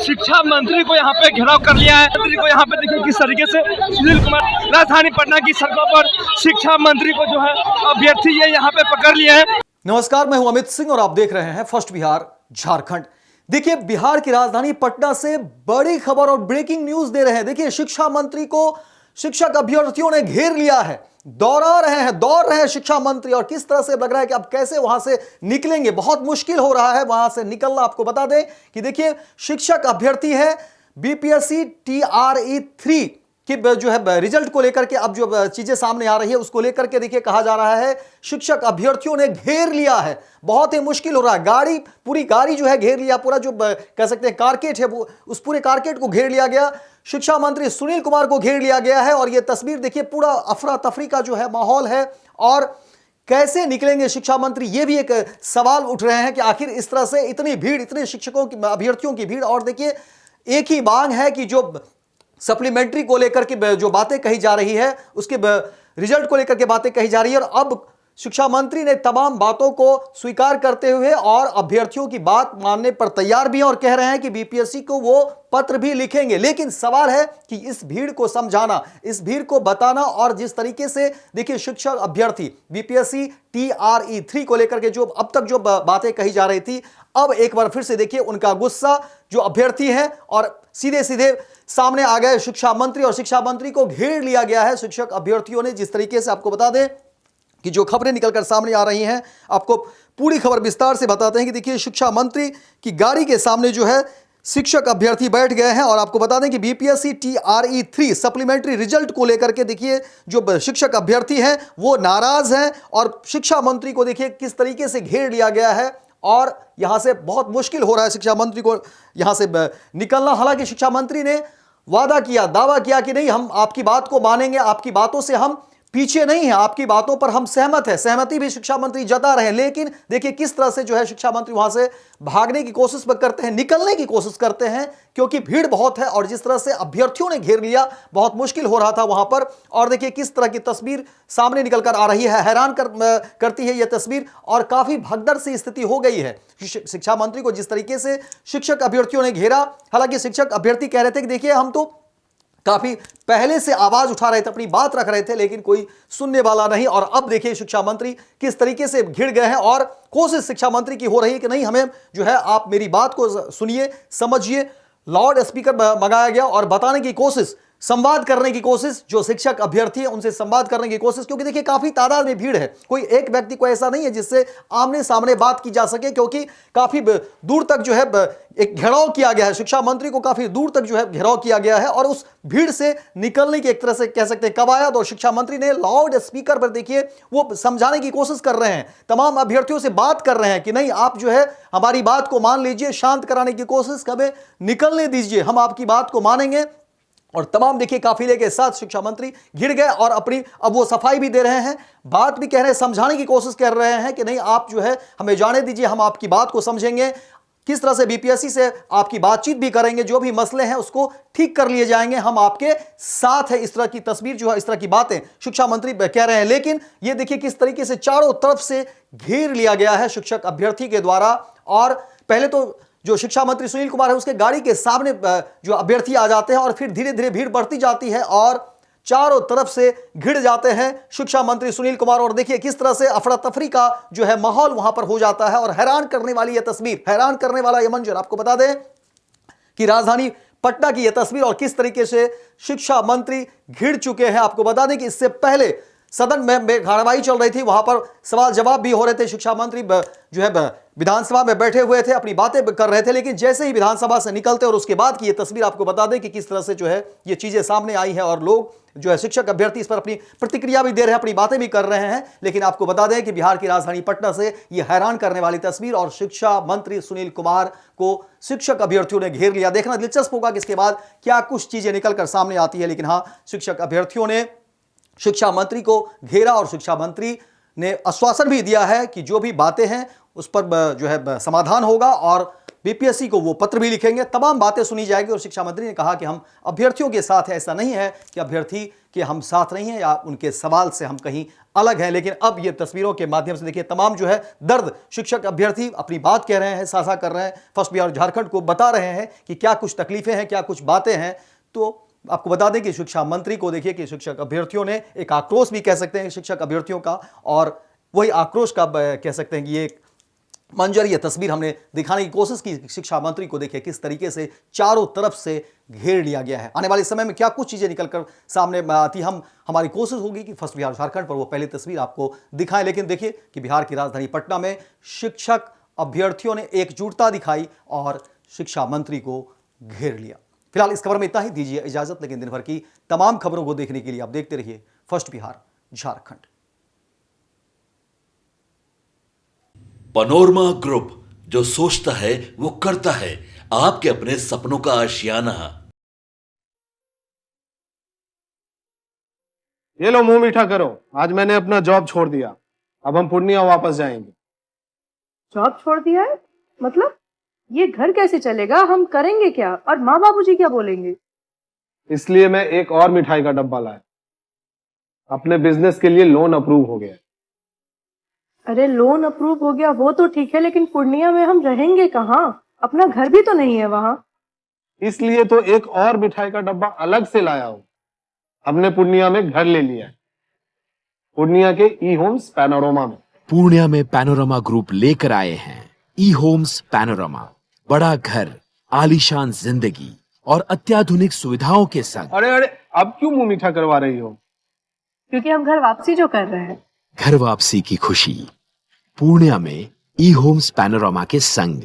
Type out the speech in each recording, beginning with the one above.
शिक्षा मंत्री को यहाँ पे घेराव कर लिया है। मंत्री को यहाँ पे देखिए किस तरीके से सुनील कुमार राजधानी पटना की सड़कों पर शिक्षा मंत्री को जो है अभ्यर्थी ये यहाँ पे पकड़ लिए हैं। नमस्कार, मैं हूं अमित सिंह और आप देख रहे हैं फर्स्ट बिहार झारखंड। देखिए, बिहार की राजधानी पटना से बड़ी खबर और ब्रेकिंग न्यूज दे रहे हैं। देखिए, शिक्षा मंत्री को शिक्षक अभ्यर्थियों ने घेर लिया है, दौड़ रहे हैं शिक्षा मंत्री, और किस तरह से लग रहा है कि अब कैसे वहां से निकलेंगे। बहुत मुश्किल हो रहा है वहां से निकलना। आपको बता दें कि देखिए, शिक्षक अभ्यर्थी है बीपीएससी TRE 3 कि जो है रिजल्ट को लेकर के अब जो चीजें सामने आ रही है उसको लेकर के देखिए कहा जा रहा है शिक्षक अभ्यर्थियों ने घेर लिया है। बहुत ही मुश्किल हो रहा है। पूरी गाड़ी जो है घेर लिया, पूरा जो कह सकते हैं कारकेट है वो, उस पूरे कारकेट को घेर लिया गया। शिक्षा मंत्री सुनील कुमार को घेर लिया गया है और यह तस्वीर देखिए, पूरा अफरा तफरी का जो है माहौल है। और कैसे निकलेंगे शिक्षा मंत्री, ये भी एक सवाल उठ रहे हैं कि आखिर इस तरह से इतनी भीड़, इतने शिक्षकों की, अभ्यर्थियों की भीड़। और देखिए, एक ही मांग है कि जो सप्लीमेंट्री को लेकर के जो बातें कही जा रही है, उसके रिजल्ट को लेकर के बातें कही जा रही है, और अब शिक्षा मंत्री ने तमाम बातों को स्वीकार करते हुए और अभ्यर्थियों की बात मानने पर तैयार भी हैं और कह रहे हैं कि बीपीएससी को वो पत्र भी लिखेंगे। लेकिन सवाल है कि इस भीड़ को समझाना, इस भीड़ को बताना, और जिस तरीके से देखिए शिक्षक अभ्यर्थी बीपीएससी TRE 3 को लेकर के जो अब तक जो बातें कही जा रही थी, अब एक बार फिर से देखिए उनका गुस्सा जो अभ्यर्थी है, और सीधे सीधे सामने आ गए शिक्षा मंत्री, और शिक्षा मंत्री को घेर लिया गया है शिक्षक अभ्यर्थियों ने। जिस तरीके से आपको बता दें कि जो खबरें निकलकर सामने आ रही हैं, आपको पूरी खबर विस्तार से बताते हैं कि देखिए, शिक्षा मंत्री की गाड़ी के सामने जो है शिक्षक अभ्यर्थी बैठ गए हैं। और आपको बता दें कि बीपीएससी TRE 3 सप्लीमेंट्री रिजल्ट को लेकर के देखिए जो शिक्षक अभ्यर्थी हैं वो नाराज हैं, और शिक्षा मंत्री को देखिए किस तरीके से घेर लिया गया है, और यहां से बहुत मुश्किल हो रहा है शिक्षा मंत्री को यहां से निकलना। हालांकि शिक्षा मंत्री ने वादा किया, दावा किया कि नहीं, हम आपकी बात को मानेंगे, आपकी बातों से हम पीछे नहीं है, आपकी बातों पर हम सहमत है। सहमति भी शिक्षा मंत्री जता रहे हैं। लेकिन देखिए किस तरह से जो है शिक्षा मंत्री वहां से भागने की कोशिश करते हैं, निकलने की कोशिश करते हैं, क्योंकि भीड़ बहुत है। और जिस तरह से अभ्यर्थियों ने घेर लिया, बहुत मुश्किल हो रहा था वहां पर। और देखिए किस तरह की तस्वीर सामने निकलकर आ रही है, हैरान करती है यह तस्वीर, और काफी भगदड़ सी स्थिति हो गई है शिक्षा मंत्री को जिस तरीके से शिक्षक अभ्यर्थियों ने घेरा। हालांकि शिक्षक अभ्यर्थी कह रहे थे कि देखिए, हम तो काफी पहले से आवाज उठा रहे थे, अपनी बात रख रहे थे, लेकिन कोई सुनने वाला नहीं। और अब देखिए शिक्षा मंत्री किस तरीके से घिर गए हैं, और कोशिश शिक्षा मंत्री की हो रही है कि नहीं, हमें जो है आप मेरी बात को सुनिए, समझिए। लाउड स्पीकर मंगाया गया और बताने की कोशिश, संवाद करने की कोशिश, जो शिक्षक अभ्यर्थी है उनसे संवाद करने की कोशिश, क्योंकि देखिए काफी तादाद में भीड़ है। कोई एक व्यक्ति को ऐसा नहीं है जिससे आमने सामने बात की जा सके, क्योंकि काफी दूर तक जो है एक घेराव किया गया है। शिक्षा मंत्री को काफी दूर तक जो है घेराव किया गया है, और उस भीड़ से निकलने की एक तरह से कह सकते हैं कवायद। और शिक्षा मंत्री ने लाउड स्पीकर पर देखिए वो समझाने की कोशिश कर रहे हैं, तमाम अभ्यर्थियों से बात कर रहे हैं कि नहीं, आप जो है हमारी बात को मान लीजिए, शांत कराने की कोशिश, कभी निकलने दीजिए, हम आपकी बात को मानेंगे। और तमाम देखिए काफिले के साथ शिक्षा मंत्री घिर गए, और अपनी अब वो सफाई भी दे रहे हैं, बात भी कह रहे हैं, समझाने की कोशिश कर रहे हैं कि नहीं, आप जो है हमें जाने दीजिए, हम आपकी बात को समझेंगे, किस तरह से बीपीएससी से आपकी बातचीत भी करेंगे, जो भी मसले हैं उसको ठीक कर लिए जाएंगे, हम आपके साथ है। इस तरह की तस्वीर जो है, इस तरह की बातें शिक्षा मंत्री कह रहे हैं। लेकिन ये देखिए किस तरीके से चारों तरफ से घेर लिया गया है शिक्षक अभ्यर्थी के द्वारा। और पहले तो जो शिक्षा मंत्री सुनील कुमार है उसके गाड़ी के सामने जो अभ्यर्थी आ जाते हैं, और फिर धीरे धीरे भीड़ बढ़ती जाती है और चारों तरफ से घिर जाते हैं शिक्षा मंत्री सुनील कुमार। और देखिए किस तरह से अफरा तफरी का जो है माहौल वहां पर हो जाता है, और हैरान करने वाली यह तस्वीर, हैरान करने वाला यह मंजर। आपको बता दें कि राजधानी पटना की यह तस्वीर, और किस तरीके से शिक्षा मंत्री घिर चुके हैं। आपको बता दें कि इससे पहले सदन में कार्यवाही चल रही थी, वहां पर सवाल जवाब भी हो रहे थे, शिक्षा मंत्री जो है विधानसभा में बैठे हुए थे, अपनी बातें कर रहे थे। लेकिन जैसे ही विधानसभा से निकलते, और उसके बाद की ये तस्वीर आपको बता दें कि किस तरह से जो है ये चीजें सामने आई है, और लोग जो है शिक्षक अभ्यर्थी इस पर अपनी प्रतिक्रिया भी दे रहे हैं, अपनी बातें भी कर रहे हैं। लेकिन आपको बता दें कि बिहार की राजधानी पटना से ये हैरान करने वाली तस्वीर, और शिक्षा मंत्री सुनील कुमार को शिक्षक अभ्यर्थियों ने घेर लिया। देखना दिलचस्प होगा कि इसके बाद क्या कुछ चीजें निकलकर सामने आती है। लेकिन हाँ, शिक्षक अभ्यर्थियों ने शिक्षा मंत्री को घेरा, और शिक्षा मंत्री ने आश्वासन भी दिया है कि जो भी बातें हैं उस पर जो है समाधान होगा, और बीपीएससी को वो पत्र भी लिखेंगे, तमाम बातें सुनी जाएगी। और शिक्षा मंत्री ने कहा कि हम अभ्यर्थियों के साथ है, ऐसा नहीं है कि अभ्यर्थी के हम साथ नहीं हैं या उनके सवाल से हम कहीं अलग हैं। लेकिन अब ये तस्वीरों के माध्यम से देखिए तमाम जो है दर्द शिक्षक अभ्यर्थी अपनी बात कह रहे हैं, साझा कर रहे हैं, फर्स्ट बिहार झारखंड को बता रहे हैं कि क्या कुछ तकलीफें हैं, क्या कुछ बातें हैं। तो आपको बता दें कि शिक्षा मंत्री को देखिए कि शिक्षक अभ्यर्थियों ने एक आक्रोश भी कह सकते हैं शिक्षक अभ्यर्थियों का, और वही आक्रोश का कह सकते हैं कि ये मंजर, ये तस्वीर हमने दिखाने की कोशिश की। शिक्षा मंत्री को देखिए किस तरीके से चारों तरफ से घेर लिया गया है। आने वाले समय में क्या कुछ चीजें निकलकर सामने आती, हमारी कोशिश होगी कि फर्स्ट बिहार झारखंड पर वो पहली तस्वीर आपको दिखाएं। लेकिन देखिए कि बिहार की राजधानी पटना में शिक्षक अभ्यर्थियों ने एकजुटता दिखाई और शिक्षा मंत्री को घेर लिया। फिलहाल इस खबर में इतना ही, दीजिए इजाजत। लेकिन दिन भर की तमाम खबरों को देखने के लिए आप देखते रहिए first Bihar Jharkhand. Panorama group, जो सोचता है वो करता है, आपके अपने सपनों का आशियाना। ये लो मुंह मीठा करो, आज मैंने अपना जॉब छोड़ दिया, अब हम पूर्णिया वापस जाएंगे। जॉब छोड़ दिया है? मतलब ये घर कैसे चलेगा? हम करेंगे क्या? और माँ बाबूजी क्या बोलेंगे? इसलिए मैं एक और मिठाई का डब्बा लाया। अपने बिजनेस के लिए लोन अप्रूव हो गया। अरे लोन अप्रूव हो गया वो तो ठीक है, लेकिन पूर्णिया में हम रहेंगे कहाँ? अपना घर भी तो नहीं है वहाँ। इसलिए तो एक और मिठाई का डब्बा अलग से लाया हूं। हमने पूर्णिया में घर ले लिया है, पूर्णिया के ई होम्स पैनोरमा में। पूर्णिया में पैनोरमा ग्रुप लेकर आए हैं ई होम्स पैनोरमा। बड़ा घर, आलीशान जिंदगी और अत्याधुनिक सुविधाओं के संग। अरे अब क्यों मुंह मीठा करवा रही हो? क्योंकि हम घर वापसी जो कर रहे हैं। घर वापसी की खुशी पूर्णिया में ई होम्स पैनोरमा के संग।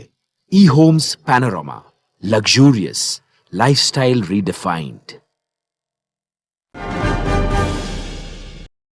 ई Homes Panorama, luxurious lifestyle redefined.